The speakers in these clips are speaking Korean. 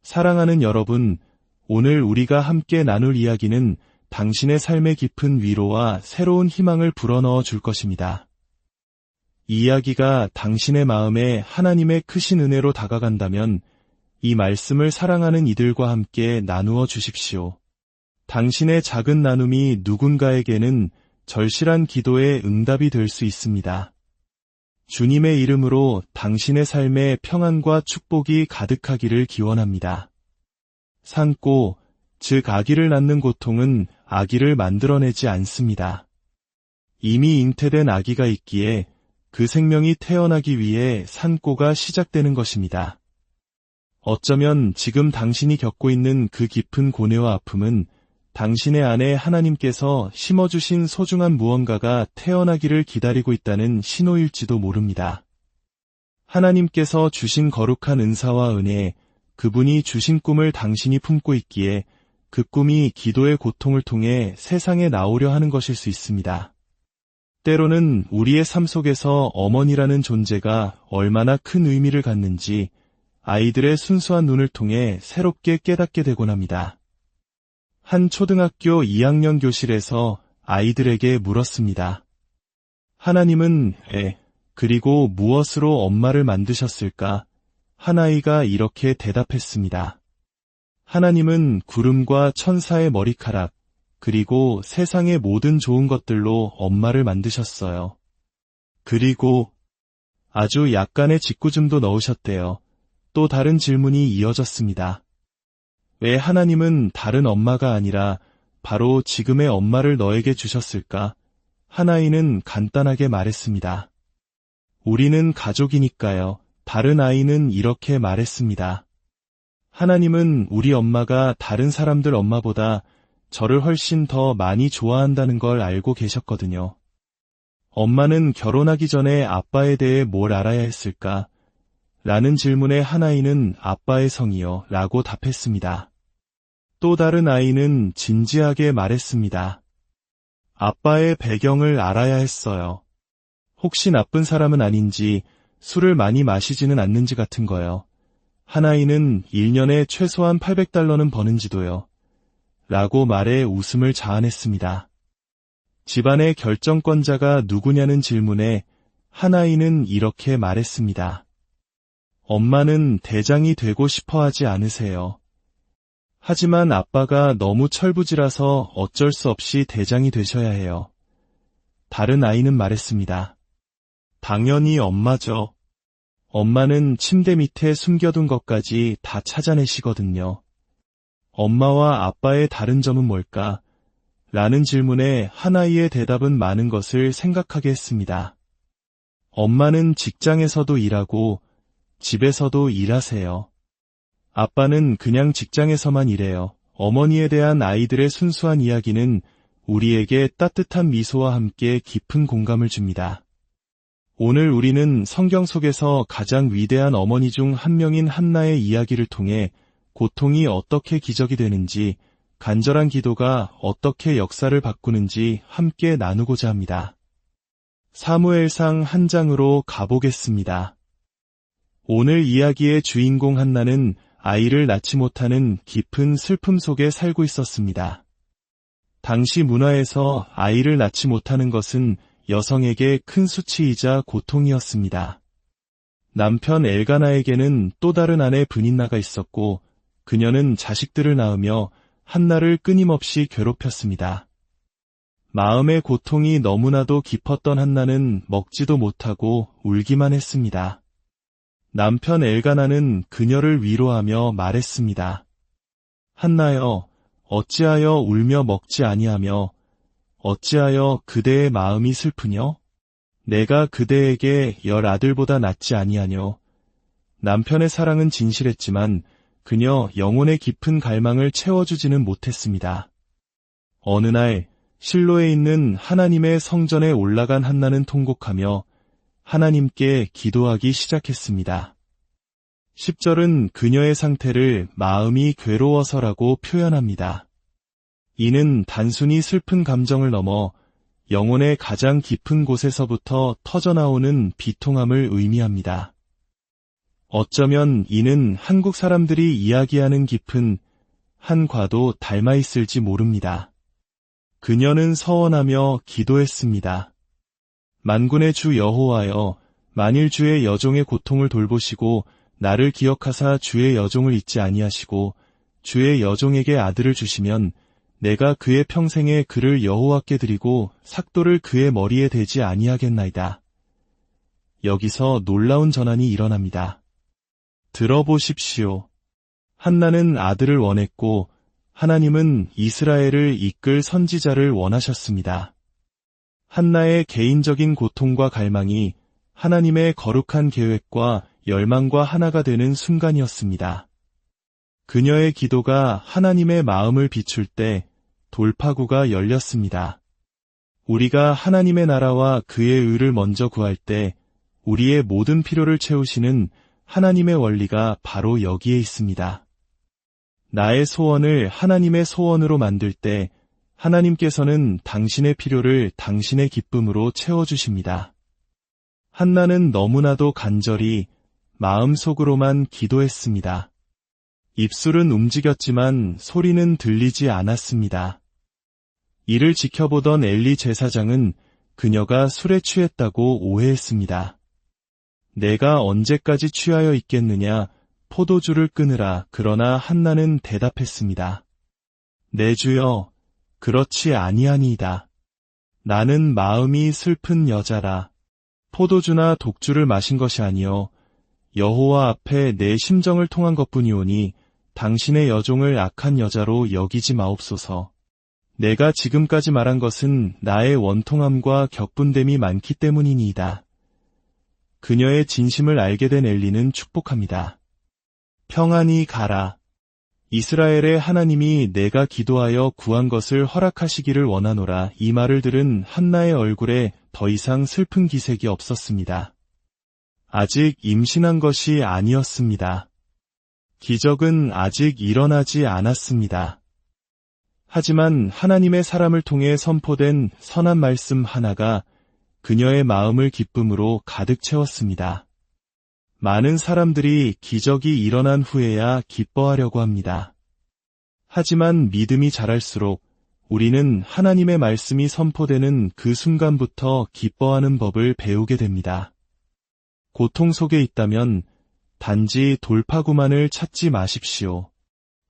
사랑하는 여러분, 오늘 우리가 함께 나눌 이야기는 당신의 삶에 깊은 위로와 새로운 희망을 불어넣어 줄 것입니다. 이 이야기가 당신의 마음에 하나님의 크신 은혜로 다가간다면 이 말씀을 사랑하는 이들과 함께 나누어 주십시오. 당신의 작은 나눔이 누군가에게는 절실한 기도의 응답이 될 수 있습니다. 주님의 이름으로 당신의 삶에 평안과 축복이 가득하기를 기원합니다. 산고, 즉 아기를 낳는 고통은 아기를 만들어내지 않습니다. 이미 잉태된 아기가 있기에 그 생명이 태어나기 위해 산고가 시작되는 것입니다. 어쩌면 지금 당신이 겪고 있는 그 깊은 고뇌와 아픔은 당신의 안에 하나님께서 심어주신 소중한 무언가가 태어나기를 기다리고 있다는 신호일지도 모릅니다. 하나님께서 주신 거룩한 은사와 은혜, 그분이 주신 꿈을 당신이 품고 있기에 그 꿈이 기도의 고통을 통해 세상에 나오려 하는 것일 수 있습니다. 때로는 우리의 삶 속에서 어머니라는 존재가 얼마나 큰 의미를 갖는지 아이들의 순수한 눈을 통해 새롭게 깨닫게 되곤 합니다. 한 초등학교 2학년 교실에서 아이들에게 물었습니다. 하나님은 그리고 무엇으로 엄마를 만드셨을까? 한 아이가 이렇게 대답했습니다. 하나님은 구름과 천사의 머리카락, 그리고 세상의 모든 좋은 것들로 엄마를 만드셨어요. 그리고 아주 약간의 짓궂음도 넣으셨대요. 또 다른 질문이 이어졌습니다. 왜 하나님은 다른 엄마가 아니라 바로 지금의 엄마를 너에게 주셨을까? 한 아이는 간단하게 말했습니다. 우리는 가족이니까요. 다른 아이는 이렇게 말했습니다. 하나님은 우리 엄마가 다른 사람들 엄마보다 저를 훨씬 더 많이 좋아한다는 걸 알고 계셨거든요. 엄마는 결혼하기 전에 아빠에 대해 뭘 알아야 했을까? 라는 질문에 한 아이는 아빠의 성이요 라고 답했습니다. 또 다른 아이는 진지하게 말했습니다. 아빠의 배경을 알아야 했어요. 혹시 나쁜 사람은 아닌지, 술을 많이 마시지는 않는지 같은 거요. 한 아이는 1년에 최소한 $800는 버는지도요. 라고 말해 웃음을 자아냈습니다. 집안의 결정권자가 누구냐는 질문에 한 아이는 이렇게 말했습니다. 엄마는 대장이 되고 싶어 하지 않으세요. 하지만 아빠가 너무 철부지라서 어쩔 수 없이 대장이 되셔야 해요. 다른 아이는 말했습니다. 당연히 엄마죠. 엄마는 침대 밑에 숨겨둔 것까지 다 찾아내시거든요. 엄마와 아빠의 다른 점은 뭘까? 라는 질문에 한 아이의 대답은 많은 것을 생각하게 했습니다. 엄마는 직장에서도 일하고 집에서도 일하세요. 아빠는 그냥 직장에서만 일해요. 어머니에 대한 아이들의 순수한 이야기는 우리에게 따뜻한 미소와 함께 깊은 공감을 줍니다. 오늘 우리는 성경 속에서 가장 위대한 어머니 중 한 명인 한나의 이야기를 통해 고통이 어떻게 기적이 되는지, 간절한 기도가 어떻게 역사를 바꾸는지 함께 나누고자 합니다. 사무엘상 1장으로 가보겠습니다. 오늘 이야기의 주인공 한나는 아이를 낳지 못하는 깊은 슬픔 속에 살고 있었습니다. 당시 문화에서 아이를 낳지 못하는 것은 여성에게 큰 수치이자 고통이었습니다. 남편 엘가나에게는 또 다른 아내 브닌나가 있었고 그녀는 자식들을 낳으며 한나를 끊임없이 괴롭혔습니다. 마음의 고통이 너무나도 깊었던 한나는 먹지도 못하고 울기만 했습니다. 남편 엘가나는 그녀를 위로하며 말했습니다. 한나여, 어찌하여 울며 먹지 아니하며 어찌하여 그대의 마음이 슬프뇨? 내가 그대에게 10 아들보다 낫지 아니하뇨? 남편의 사랑은 진실했지만 그녀 영혼의 깊은 갈망을 채워주지는 못했습니다. 어느 날 실로에 있는 하나님의 성전에 올라간 한나는 통곡하며 하나님께 기도하기 시작했습니다. 10절은 그녀의 상태를 마음이 괴로워서라고 표현합니다. 이는 단순히 슬픈 감정을 넘어 영혼의 가장 깊은 곳에서부터 터져나오는 비통함을 의미합니다. 어쩌면 이는 한국 사람들이 이야기하는 깊은 한과도 닮아 있을지 모릅니다. 그녀는 서원하며 기도했습니다. 만군의 주 여호와여, 만일 주의 여종의 고통을 돌보시고 나를 기억하사 주의 여종을 잊지 아니하시고 주의 여종에게 아들을 주시면 내가 그의 평생에 그를 여호와께 드리고 삭도를 그의 머리에 대지 아니하겠나이다. 여기서 놀라운 전환이 일어납니다. 들어보십시오. 한나는 아들을 원했고 하나님은 이스라엘을 이끌 선지자를 원하셨습니다. 한나의 개인적인 고통과 갈망이 하나님의 거룩한 계획과 열망과 하나가 되는 순간이었습니다. 그녀의 기도가 하나님의 마음을 비출 때 돌파구가 열렸습니다. 우리가 하나님의 나라와 그의 의를 먼저 구할 때 우리의 모든 필요를 채우시는 하나님의 원리가 바로 여기에 있습니다. 나의 소원을 하나님의 소원으로 만들 때 하나님께서는 당신의 필요를 당신의 기쁨으로 채워주십니다. 한나는 너무나도 간절히 마음속으로만 기도했습니다. 입술은 움직였지만 소리는 들리지 않았습니다. 이를 지켜보던 엘리 제사장은 그녀가 술에 취했다고 오해했습니다. 내가 언제까지 취하여 있겠느냐, 포도주를 끊으라. 그러나 한나는 대답했습니다. 내 주여, 그렇지 아니하니이다. 나는 마음이 슬픈 여자라. 포도주나 독주를 마신 것이 아니요 여호와 앞에 내 심정을 통한 것뿐이오니 당신의 여종을 악한 여자로 여기지 마옵소서. 내가 지금까지 말한 것은 나의 원통함과 격분됨이 많기 때문이니이다. 그녀의 진심을 알게 된 엘리는 축복합니다. 평안히 가라. 이스라엘의 하나님이 내가 기도하여 구한 것을 허락하시기를 원하노라. 이 말을 들은 한나의 얼굴에 더 이상 슬픈 기색이 없었습니다. 아직 임신한 것이 아니었습니다. 기적은 아직 일어나지 않았습니다. 하지만 하나님의 사람을 통해 선포된 선한 말씀 하나가 그녀의 마음을 기쁨으로 가득 채웠습니다. 많은 사람들이 기적이 일어난 후에야 기뻐하려고 합니다. 하지만 믿음이 자랄수록 우리는 하나님의 말씀이 선포되는 그 순간부터 기뻐하는 법을 배우게 됩니다. 고통 속에 있다면 단지 돌파구만을 찾지 마십시오.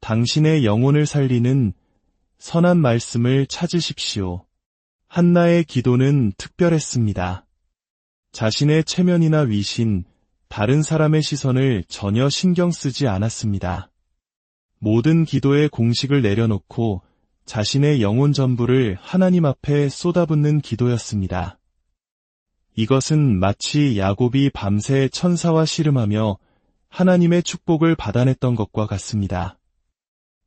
당신의 영혼을 살리는 선한 말씀을 찾으십시오. 한나의 기도는 특별했습니다. 자신의 체면이나 위신, 다른 사람의 시선을 전혀 신경 쓰지 않았습니다. 모든 기도의 공식을 내려놓고 자신의 영혼 전부를 하나님 앞에 쏟아붓는 기도였습니다. 이것은 마치 야곱이 밤새 천사와 씨름하며 하나님의 축복을 받아냈던 것과 같습니다.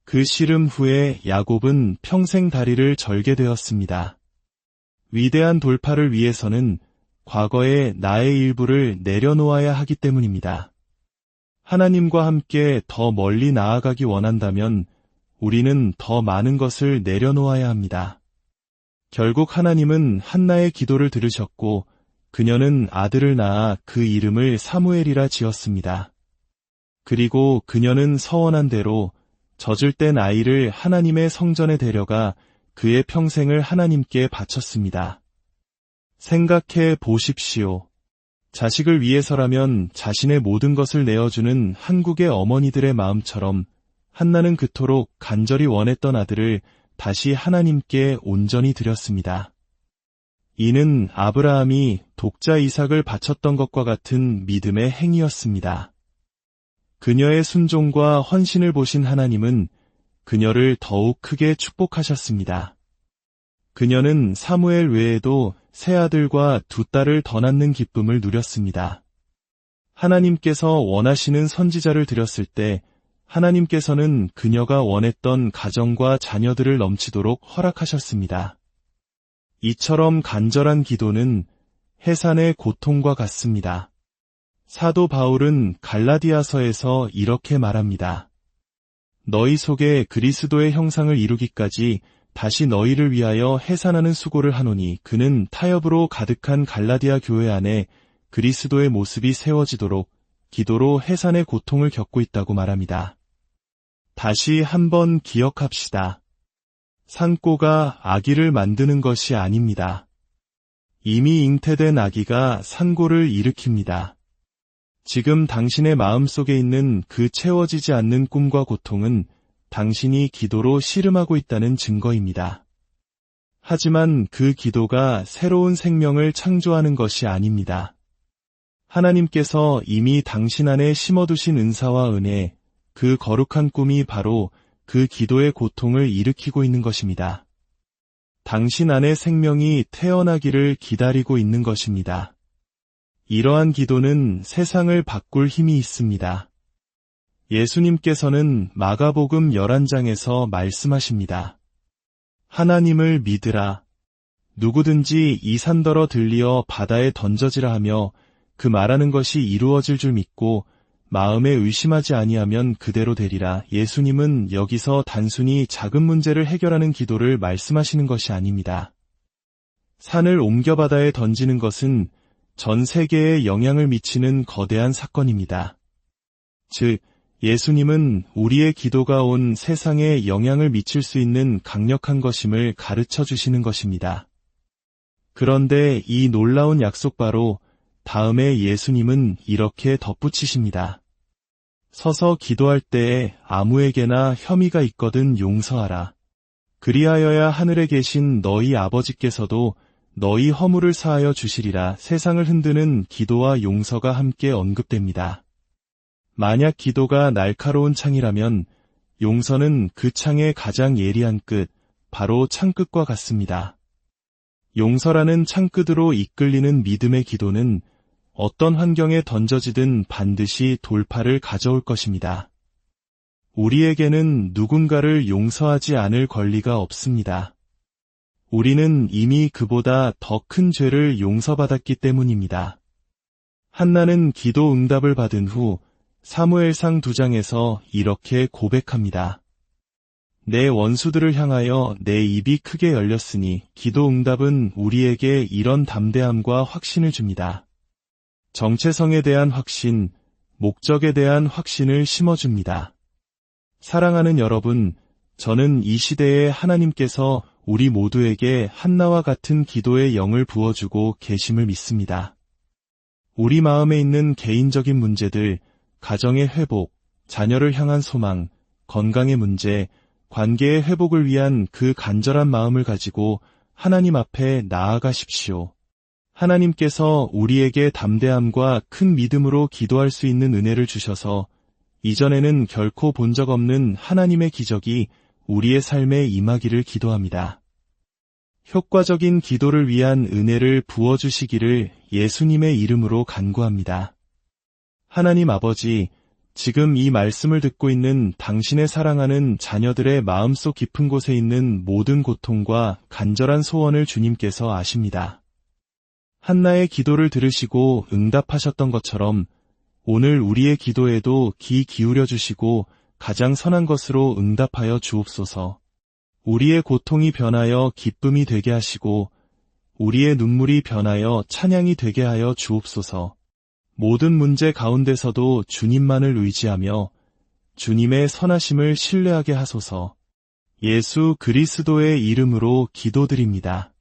그 씨름 후에 야곱은 평생 다리를 절게 되었습니다. 위대한 돌파를 위해서는 과거의 나의 일부를 내려놓아야 하기 때문입니다. 하나님과 함께 더 멀리 나아가기 원한다면 우리는 더 많은 것을 내려놓아야 합니다. 결국 하나님은 한나의 기도를 들으셨고 그녀는 아들을 낳아 그 이름을 사무엘이라 지었습니다. 그리고 그녀는 서원한 대로 젖을 땐 아이를 하나님의 성전에 데려가 그의 평생을 하나님께 바쳤습니다. 생각해 보십시오. 자식을 위해서라면 자신의 모든 것을 내어주는 한국의 어머니들의 마음처럼 한나는 그토록 간절히 원했던 아들을 다시 하나님께 온전히 드렸습니다. 이는 아브라함이 독자 이삭을 바쳤던 것과 같은 믿음의 행위였습니다. 그녀의 순종과 헌신을 보신 하나님은 그녀를 더욱 크게 축복하셨습니다. 그녀는 사무엘 외에도 세 아들과 두 딸을 더 낳는 기쁨을 누렸습니다. 하나님께서 원하시는 선지자를 드렸을 때 하나님께서는 그녀가 원했던 가정과 자녀들을 넘치도록 허락하셨습니다. 이처럼 간절한 기도는 해산의 고통과 같습니다. 사도 바울은 갈라디아서에서 이렇게 말합니다. 너희 속에 그리스도의 형상을 이루기까지 다시 너희를 위하여 해산하는 수고를 하노니 그는 타협으로 가득한 갈라디아 교회 안에 그리스도의 모습이 세워지도록 기도로 해산의 고통을 겪고 있다고 말합니다. 다시 한번 기억합시다. 산고가 아기를 만드는 것이 아닙니다. 이미 잉태된 아기가 산고를 일으킵니다. 지금 당신의 마음속에 있는 그 채워지지 않는 꿈과 고통은 당신이 기도로 씨름하고 있다는 증거입니다. 하지만 그 기도가 새로운 생명을 창조하는 것이 아닙니다. 하나님께서 이미 당신 안에 심어두신 은사와 은혜, 그 거룩한 꿈이 바로 그 기도의 고통을 일으키고 있는 것입니다. 당신 안에 생명이 태어나기를 기다리고 있는 것입니다. 이러한 기도는 세상을 바꿀 힘이 있습니다. 예수님께서는 마가복음 11장에서 말씀하십니다. 하나님을 믿으라. 누구든지 이 산더러 들리어 바다에 던져지라 하며 그 말하는 것이 이루어질 줄 믿고 마음에 의심하지 아니하면 그대로 되리라. 예수님은 여기서 단순히 작은 문제를 해결하는 기도를 말씀하시는 것이 아닙니다. 산을 옮겨 바다에 던지는 것은 전 세계에 영향을 미치는 거대한 사건입니다. 즉, 예수님은 우리의 기도가 온 세상에 영향을 미칠 수 있는 강력한 것임을 가르쳐 주시는 것입니다. 그런데 이 놀라운 약속 바로 다음에 예수님은 이렇게 덧붙이십니다. 서서 기도할 때에 아무에게나 혐의가 있거든 용서하라. 그리하여야 하늘에 계신 너희 아버지께서도 너희 허물을 사하여 주시리라. 세상을 흔드는 기도와 용서가 함께 언급됩니다. 만약 기도가 날카로운 창이라면 용서는 그 창의 가장 예리한 끝, 바로 창끝과 같습니다. 용서라는 창끝으로 이끌리는 믿음의 기도는 어떤 환경에 던져지든 반드시 돌파를 가져올 것입니다. 우리에게는 누군가를 용서하지 않을 권리가 없습니다. 우리는 이미 그보다 더 큰 죄를 용서받았기 때문입니다. 한나는 기도 응답을 받은 후 사무엘상 2장에서 이렇게 고백합니다. 내 원수들을 향하여 내 입이 크게 열렸으니 기도 응답은 우리에게 이런 담대함과 확신을 줍니다. 정체성에 대한 확신, 목적에 대한 확신을 심어줍니다. 사랑하는 여러분, 저는 이 시대에 하나님께서 우리 모두에게 한나와 같은 기도의 영을 부어주고 계심을 믿습니다. 우리 마음에 있는 개인적인 문제들, 가정의 회복, 자녀를 향한 소망, 건강의 문제, 관계의 회복을 위한 그 간절한 마음을 가지고 하나님 앞에 나아가십시오. 하나님께서 우리에게 담대함과 큰 믿음으로 기도할 수 있는 은혜를 주셔서 이전에는 결코 본 적 없는 하나님의 기적이 우리의 삶에 임하기를 기도합니다. 효과적인 기도를 위한 은혜를 부어주시기를 예수님의 이름으로 간구합니다. 하나님 아버지, 지금 이 말씀을 듣고 있는 당신의 사랑하는 자녀들의 마음속 깊은 곳에 있는 모든 고통과 간절한 소원을 주님께서 아십니다. 한나의 기도를 들으시고 응답하셨던 것처럼 오늘 우리의 기도에도 귀 기울여 주시고 가장 선한 것으로 응답하여 주옵소서. 우리의 고통이 변하여 기쁨이 되게 하시고 우리의 눈물이 변하여 찬양이 되게 하여 주옵소서. 모든 문제 가운데서도 주님만을 의지하며 주님의 선하심을 신뢰하게 하소서. 예수 그리스도의 이름으로 기도드립니다.